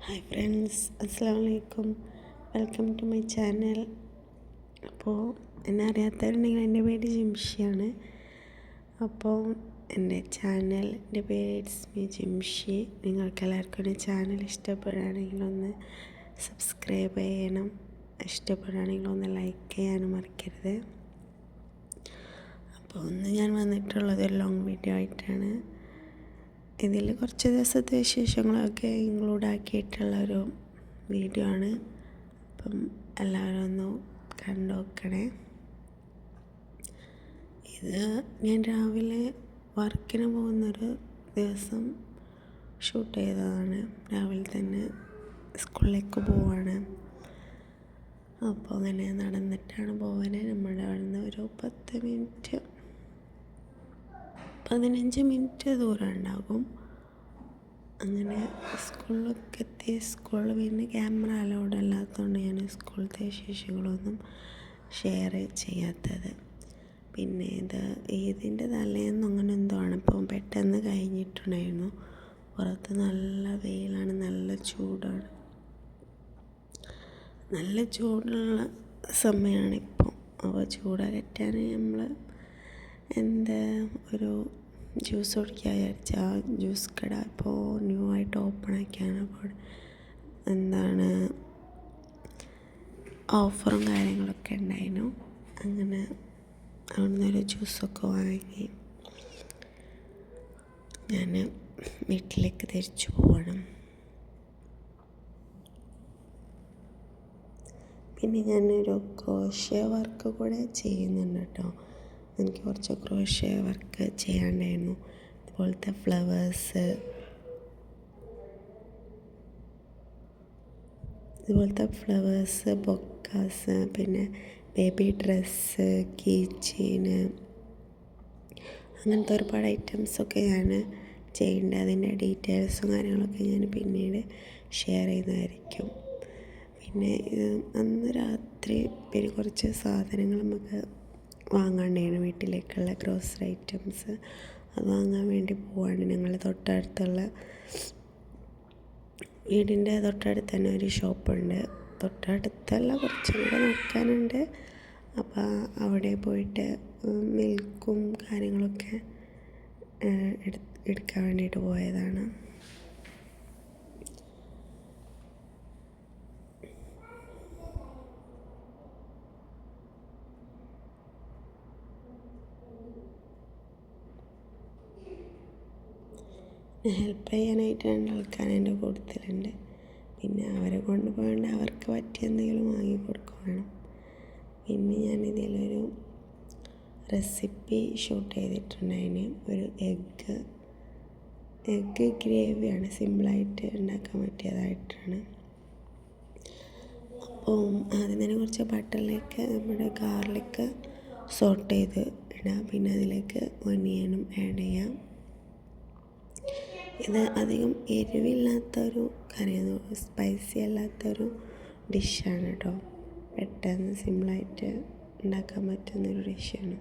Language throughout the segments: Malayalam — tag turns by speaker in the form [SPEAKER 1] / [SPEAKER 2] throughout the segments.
[SPEAKER 1] ഹായ് ഫ്രണ്ട്സ്, അസ്സലാമു അലൈക്കും. Welcome to my channel. അപ്പോൾ എന്നെ അറിയാത്തവരുണ്ടെങ്കിൽ എൻ്റെ പേര് ജിംഷിയാണ്. അപ്പോൾ എൻ്റെ ചാനലിൻ്റെ പേര് ഇറ്റ്സ് മീ ജിംഷി. നിങ്ങൾക്ക് എല്ലാവർക്കും എൻ്റെ ചാനൽ ഇഷ്ടപ്പെടുകയാണെങ്കിൽ ഒന്ന് സബ്സ്ക്രൈബ് ചെയ്യണം, ഇഷ്ടപ്പെടുകയാണെങ്കിൽ ഒന്ന് ലൈക്ക് ചെയ്യാനും മറക്കരുത്. അപ്പോൾ ഒന്ന് ഞാൻ വന്നിട്ടുള്ളത് ഒരു ലോങ് വീഡിയോ ആയിട്ടാണ്. ഇതിൽ കുറച്ച് ദിവസത്തെ വിശേഷങ്ങളൊക്കെ ഇൻക്ലൂഡ് ആക്കിയിട്ടുള്ളൊരു വീഡിയോ ആണ്. അപ്പം എല്ലാവരും ഒന്ന് കണ്ടു നോക്കണേ. ഇത് ഞാൻ രാവിലെ വർക്കിന് പോകുന്നൊരു ദിവസം ഷൂട്ട് ചെയ്തതാണ്. രാവിലെ തന്നെ സ്കൂളിലേക്ക് പോവാണ്. അപ്പോൾ അങ്ങനെ നടന്നിട്ടാണ് പോകാൻ. നമ്മുടെ അവിടെ നിന്ന് ഒരു 15 മിനിറ്റ് ദൂരം ഉണ്ടാകും. അങ്ങനെ സ്കൂളിലൊക്കെ എത്തി. സ്കൂളിൽ പിന്നെ ക്യാമറ അലൗഡ് അല്ലാത്തതുകൊണ്ട് ഞാൻ സ്കൂളിലത്തെ വിശേഷങ്ങളൊന്നും ഷെയർ ചെയ്യാത്തത്. പിന്നെ ഇതിൻ്റെ തലേന്ന് അങ്ങനെ എന്തോ ആണ്. ഇപ്പം പെട്ടെന്ന് കഴിഞ്ഞിട്ടുണ്ടായിരുന്നു. പുറത്ത് നല്ല വെയിലാണ്, നല്ല ചൂടാണ്. നല്ല ചൂടുള്ള സമയമാണിപ്പോൾ. അപ്പോൾ ചൂടകറ്റാൻ നമ്മൾ ഒരു ജ്യൂസ് കുടിക്കാൻ വിചാരിച്ച ആ ജ്യൂസ് കട ഇപ്പോൾ ന്യൂ ആയിട്ട് ഓപ്പൺ ആക്കിയാണ്. അപ്പോൾ ഓഫറും കാര്യങ്ങളൊക്കെ ഉണ്ടായിരുന്നു. അങ്ങനെ അവിടെ നിന്നൊരു ജ്യൂസൊക്കെ വാങ്ങി ഞാൻ വീട്ടിലേക്ക് തിരിച്ചു പോകണം. പിന്നെ ഞാനൊരു ക്രോഷ്യ വർക്ക് കൂടെ ചെയ്യുന്നുണ്ട് കേട്ടോ. എനിക്ക് കുറച്ച് ക്രോഷ്യ വർക്ക് ചെയ്യാണ്ടായിരുന്നു. ഇതുപോലത്തെ ഫ്ലവേഴ്സ്, ബൊക്കാസ്, പിന്നെ ബേബി ഡ്രസ്സ്, കീ ചെയിന്, അങ്ങനത്തെ ഒരുപാട് ഐറ്റംസൊക്കെ ഞാൻ ചെയ്യേണ്ടത്. അതിൻ്റെ ഡീറ്റെയിൽസും കാര്യങ്ങളൊക്കെ ഞാൻ പിന്നീട് ഷെയർ ചെയ്യുന്നതായിരിക്കും. പിന്നെ അന്ന് രാത്രി പിന്നെ കുറച്ച് സാധനങ്ങൾ നമുക്ക് വാങ്ങാണ്ടായിരുന്നു, വീട്ടിലേക്കുള്ള ഗ്രോസറി ഐറ്റംസ്. അത് വാങ്ങാൻ വേണ്ടി പോവാണ്. ഞങ്ങൾ വീടിൻ്റെ തൊട്ടടുത്ത് തന്നെ ഒരു ഷോപ്പുണ്ട്. തൊട്ടടുത്തല്ല, കുറച്ചും കൂടെ നോക്കാനുണ്ട്. അപ്പോൾ അവിടെ പോയിട്ട് മിൽക്കും കാര്യങ്ങളൊക്കെ എടുക്കാൻ വേണ്ടിയിട്ട് പോയതാണ്. ഹെൽപ്പ് ചെയ്യാനായിട്ട് 2 ആൾക്കാർ എൻ്റെ കൂട്ടത്തിലുണ്ട്. പിന്നെ അവരെ കൊണ്ടുപോകേണ്ട അവർക്ക് പറ്റിയ എന്തെങ്കിലും വാങ്ങിക്കൊടുക്കുക വേണം. പിന്നെ ഞാനിതിലൊരു റെസിപ്പി ഷൂട്ട് ചെയ്തിട്ടുണ്ടായിന്. ഒരു എഗ്ഗ് ഗ്രേവിയാണ്, സിമ്പിളായിട്ട് ഉണ്ടാക്കാൻ പറ്റിയതായിട്ടാണ്. അപ്പോൾ ആദ്യം തന്നെ കുറച്ച് ബട്ടറിലേക്ക് നമ്മുടെ ഗാർലിക്ക് സോട്ട് ചെയ്ത് ഇടാം. പിന്നെ അതിലേക്ക് ഒനിയനും ആഡ് ചെയ്യാം. ഇത് അധികം എരിവില്ലാത്തൊരു കറിയാണ്, സ്പൈസി അല്ലാത്തൊരു ഡിഷാണ് കേട്ടോ. പെട്ടെന്ന് സിമ്പിളായിട്ട് ഉണ്ടാക്കാൻ പറ്റുന്നൊരു ഡിഷാണ്.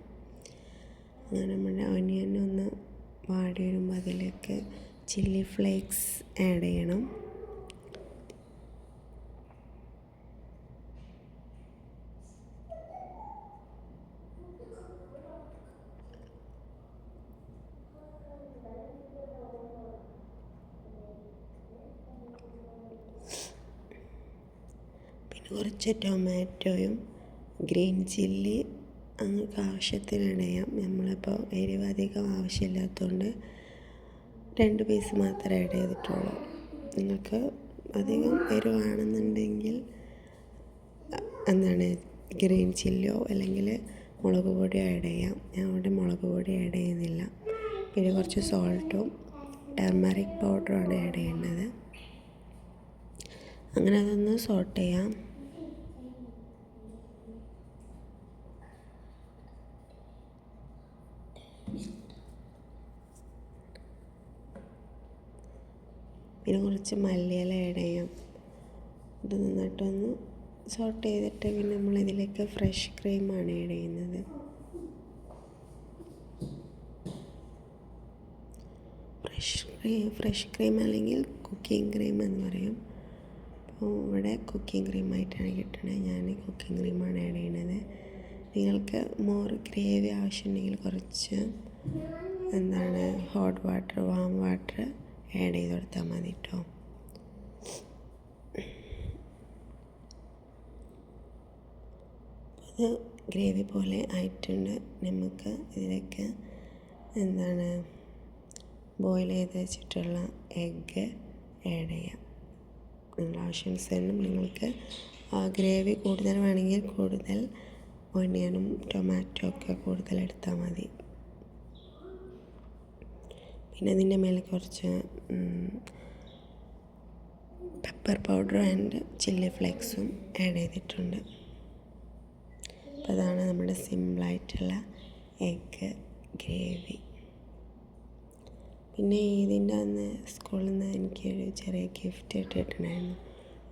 [SPEAKER 1] അങ്ങനെ നമ്മുടെ ഒനിയൻ ഒന്ന് വാടി വരുമ്പോൾ അതിലേക്ക് ചില്ലി ഫ്ലേക്സ് ആഡ് ചെയ്യണം. കുറച്ച് ടൊമാറ്റോയും ഗ്രീൻ ചില്ലി അങ്ങക്ക് ആവശ്യത്തിന് ആഡ് ചെയ്യാം. നമ്മളിപ്പോൾ എരിവ് അധികം ആവശ്യമില്ലാത്തതുകൊണ്ട് 2 പീസ് മാത്രമേ ആഡ് ചെയ്തിട്ടുള്ളൂ. നിങ്ങൾക്ക് അധികം എരിവാണെന്നുണ്ടെങ്കിൽ ഗ്രീൻ ചില്ലിയോ അല്ലെങ്കിൽ മുളക് പൊടിയോ ആഡ് ചെയ്യാം. ഞാൻ ഇവിടെ മുളക് പൊടി ആഡ് ചെയ്യുന്നില്ല. പിന്നെ കുറച്ച് സോൾട്ടും ടർമറിക് പൗഡറുമാണ് ആഡ് ചെയ്യുന്നത്. അങ്ങനെ അതൊന്ന് സോട്ട് ചെയ്യാം. പിന്നെ കുറച്ച് മല്ലിയില ആഡ് ചെയ്യാം. ഇത് നന്നായിട്ടൊന്ന് സോട്ട് ചെയ്തിട്ട് പിന്നെ നമ്മളിതിലേക്ക് ഫ്രഷ് ക്രീമാണ് ആഡ് ചെയ്യുന്നത്. ഫ്രഷ് ക്രീം അല്ലെങ്കിൽ കുക്കിംഗ് ക്രീം എന്ന് പറയും. അപ്പോൾ ഇവിടെ കുക്കിംഗ് ക്രീമായിട്ടാണ് കിട്ടുന്നത്. ഞാൻ കുക്കിംഗ് ക്രീമാണ് ആഡ് ചെയ്യണത്. നിങ്ങൾക്ക് മോർ ഗ്രേവി ആവശ്യമുണ്ടെങ്കിൽ കുറച്ച് hot water warm water add ചെയ്ത് കൊടുത്താൽ മതി കേട്ടോ. അത് ഗ്രേവി പോലെ ആയിട്ടുണ്ട്. നമുക്ക് ഇതിലേക്ക് ബോയിൽ ചെയ്ത് വെച്ചിട്ടുള്ള എഗ്ഗ് ആഡ് ചെയ്യാം. നിങ്ങളുടെ ആവശ്യാനുസരണം നിങ്ങൾക്ക് ഗ്രേവി കൂടുതൽ വേണമെങ്കിൽ കൂടുതൽ ഓണിയനും ടൊമാറ്റോ ഒക്കെ കൂടുതൽ എടുത്താൽ മതി. പിന്നെ ഇതിൻ്റെ മേലെ കുറച്ച് പെപ്പർ പൗഡർ ആൻഡ് ചില്ലി ഫ്ലേക്സും ആഡ് ചെയ്തിട്ടുണ്ട്. അപ്പോൾ അതാണ് നമ്മുടെ സിമ്പിളായിട്ടുള്ള എഗ്ഗ് ഗ്രേവി. പിന്നെ ഇതിൻ്റെ അന്ന് സ്കൂളിൽ നിന്ന് എനിക്കൊരു ചെറിയ ഗിഫ്റ്റ് ഇട്ടിട്ടുണ്ടായിരുന്നു.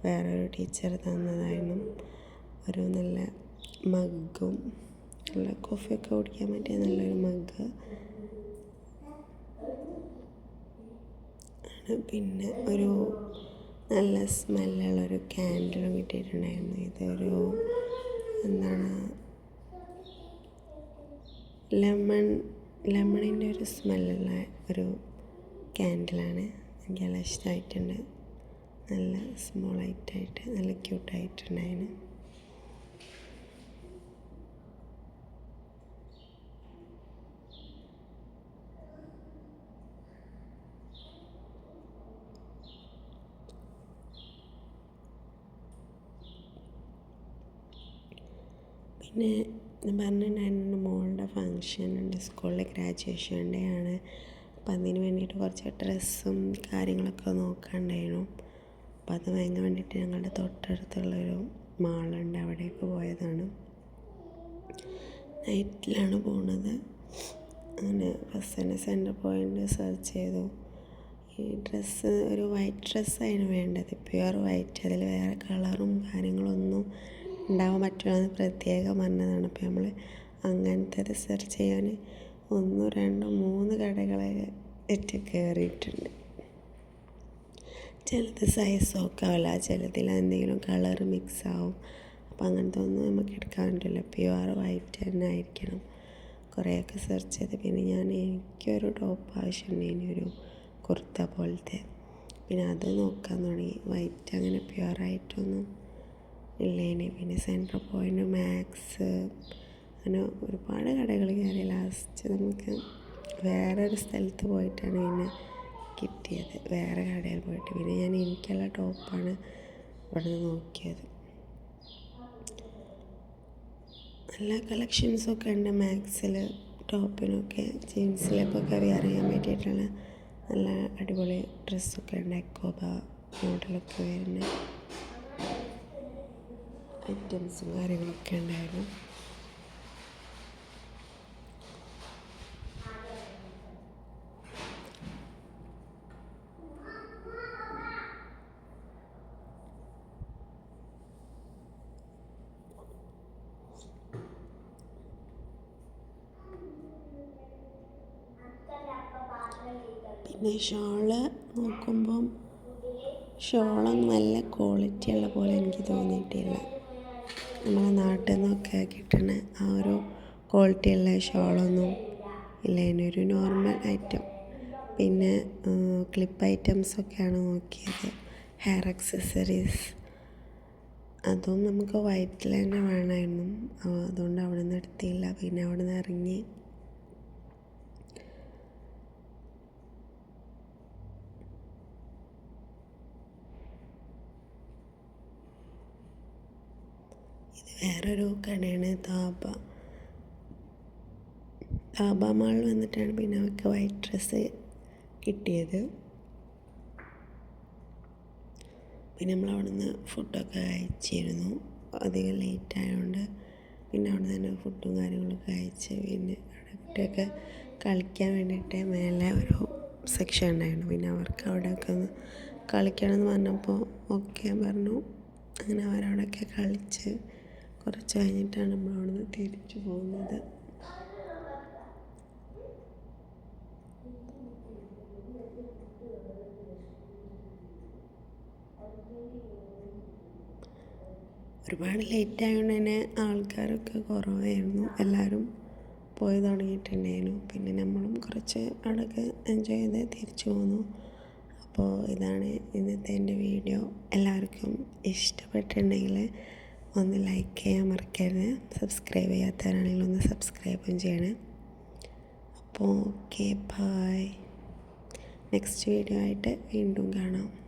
[SPEAKER 1] വേറൊരു ടീച്ചർ തന്നതായിരുന്നു. ഒരു നല്ല മഗ്ഗും, നല്ല കോഫിയൊക്കെ കുടിക്കാൻ പറ്റിയ നല്ലൊരു മഗ്ഗ്. പിന്നെ ഒരു നല്ല സ്മെല്ലുള്ളൊരു ക്യാൻഡിലും കിട്ടിയിട്ടുണ്ടായിരുന്നു. ഇതൊരു ലെമണിൻ്റെ ഒരു സ്മെല്ലുള്ള ഒരു ക്യാൻഡിലാണ്. എനിക്ക് നല്ല ഇഷ്ടമായിട്ടുണ്ട്. നല്ല സ്മോളായിട്ടായിട്ട് നല്ല ക്യൂട്ടായിട്ടുണ്ടായിരുന്നു. പിന്നെ പറഞ്ഞിട്ടുണ്ടായിരുന്നു മോളുടെ ഫങ്ഷൻ ഉണ്ട്, സ്കൂളിലെ ഗ്രാജുവേഷൻ ഡേ ആണ്. അപ്പം അതിന് വേണ്ടിയിട്ട് കുറച്ച് ഡ്രസ്സും കാര്യങ്ങളൊക്കെ നോക്കാനുണ്ടായിരുന്നു. അപ്പം അത് വാങ്ങാൻ വേണ്ടിയിട്ട് ഞങ്ങളുടെ തൊട്ടടുത്തുള്ളൊരു മാളുണ്ട്, അവിടേക്ക് പോയതാണ്. നൈറ്റിലാണ് പോണത്. അങ്ങനെ ഫസ്റ്റ് തന്നെ സെൻറ്റർ പോയിൻ്റ് സെർച്ച് ചെയ്തു. ഈ ഡ്രസ്സ് ഒരു വൈറ്റ് ഡ്രസ്സായിരുന്നു വേണ്ടത്, പ്യുവർ വൈറ്റ്. അതിൽ വേറെ കളറും കാര്യങ്ങളൊന്നും ഉണ്ടാവാൻ പറ്റുമെന്ന് പ്രത്യേകം പറഞ്ഞതാണ്. അപ്പോൾ നമ്മൾ അങ്ങനത്തെ സെർച്ച് ചെയ്യാൻ 1, 2, 3 കടകളെ കയറിയിട്ടുണ്ട്. ചിലത് സൈസ് നോക്കാവില്ല, ചിലതിൽ എന്തെങ്കിലും കളർ മിക്സ് ആവും. അപ്പോൾ അങ്ങനത്തെ ഒന്നും നമുക്ക് എടുക്കാൻ പറ്റില്ല, പ്യുവർ വൈറ്റ് തന്നെ ആയിരിക്കണം. കുറേയൊക്കെ സെർച്ച് ചെയ്ത് പിന്നെ എനിക്കൊരു ടോപ്പ് ആവശ്യമുണ്ട്, ഒരു കുർത്ത പോലത്തെ. പിന്നെ അത് നോക്കാൻ തുടങ്ങി. വൈറ്റ് അങ്ങനെ പ്യുവറായിട്ടൊന്നും ഇല്ലേനെ. പിന്നെ സെൻട്രൽ പോയിൻ്റ്, മാക്സ്, അങ്ങനെ ഒരുപാട് കടകൾ കയറി. ലാസ്റ്റ് നമുക്ക് വേറൊരു സ്ഥലത്ത് പോയിട്ടാണ് പിന്നെ കിട്ടിയത്, വേറെ കടയിൽ പോയിട്ട്. പിന്നെ ഞാൻ എനിക്കുള്ള ടോപ്പാണ് ഇവിടെ നിന്ന് നോക്കിയത്. നല്ല കളക്ഷൻസൊക്കെ ഉണ്ട് മാക്സിൽ, ടോപ്പിനൊക്കെ ജീൻസിലേക്കൊക്കെ വെയർ ചെയ്യാൻ പറ്റിയിട്ടുള്ള നല്ല അടിപൊളി ഡ്രസ്സൊക്കെ ഉണ്ട്. എക്കോബ മോഡലൊക്കെ വരുന്ന ഐറ്റംസും കാര്യങ്ങളൊക്കെ ഉണ്ടായിരുന്നു. പിന്നെ ഷോള് നോക്കുമ്പം ഷോളൊന്നും നല്ല ക്വാളിറ്റിയുള്ള പോലെ എനിക്ക് തോന്നിയിട്ടില്ല. നമ്മളെ നാട്ടിൽ നിന്നൊക്കെ കിട്ടുന്ന ആ ഒരു ക്വാളിറ്റിയുള്ള ഷോളൊന്നും ഇല്ല, ഇതിനൊരു നോർമൽ ഐറ്റം. പിന്നെ ക്ലിപ്പ് ഐറ്റംസൊക്കെയാണ് നോക്കിയത്, ഹെയർ ആക്സസറീസ്. അതും നമുക്ക് വൈറ്റിൽ തന്നെ വേണമായിരുന്നു, അതുകൊണ്ട് അവിടെ നിന്ന് എടുത്തില്ല. പിന്നെ അവിടെ നിന്ന് ഇറങ്ങി ഇത് വേറൊരു കടയാണ്, താബ മാളിൽ വന്നിട്ടാണ് പിന്നെ അവർക്ക് വൈറ്റ് ഡ്രസ്സ് കിട്ടിയത്. പിന്നെ നമ്മളവിടെ നിന്ന് ഫുഡൊക്കെ കഴിച്ചിരുന്നു, അധികം ലേറ്റ് ആയതുകൊണ്ട്. പിന്നെ അവിടെ തന്നെ ഫുഡും കാര്യങ്ങളൊക്കെ കഴിച്ച് പിന്നെ അവിടെ കുട്ടിയൊക്കെ കളിക്കാൻ വേണ്ടിയിട്ട് മേലെ ഒരു സെക്ഷൻ ഉണ്ടായിരുന്നു. പിന്നെ അവർക്ക് അവിടെയൊക്കെ ഒന്ന് കളിക്കണമെന്ന് പറഞ്ഞപ്പോൾ ഓക്കെ പറഞ്ഞു. അങ്ങനെ അവരവിടെയൊക്കെ കളിച്ച് കുറച്ച് കഴിഞ്ഞിട്ടാണ് നമ്മളവിടെ നിന്ന് തിരിച്ചു പോകുന്നത്. ഒരുപാട് ലേറ്റ് ആയതുകൊണ്ട് തന്നെ ആൾക്കാരൊക്കെ കുറവായിരുന്നു. എല്ലാവരും പോയി തുടങ്ങിയിട്ടുണ്ടായിരുന്നു. പിന്നെ നമ്മളും കുറച്ച് അവിടെയൊക്കെ എൻജോയ് ചെയ്ത് തിരിച്ചു പോന്നു. അപ്പോൾ ഇതാണ് ഇന്നത്തെ എൻ്റെ വീഡിയോ. എല്ലാവർക്കും ഇഷ്ടപ്പെട്ടിട്ടുണ്ടെങ്കിൽ ഒന്ന് ലൈക്ക് ചെയ്യാൻ മറക്കരുത്. സബ്സ്ക്രൈബ് ചെയ്യാത്തവരാണെങ്കിൽ ഒന്ന് സബ്സ്ക്രൈബും ചെയ്യണേ. അപ്പോൾ ഓക്കെ, ബൈ. നെക്സ്റ്റ് വീഡിയോ ആയിട്ട് വീണ്ടും കാണാം.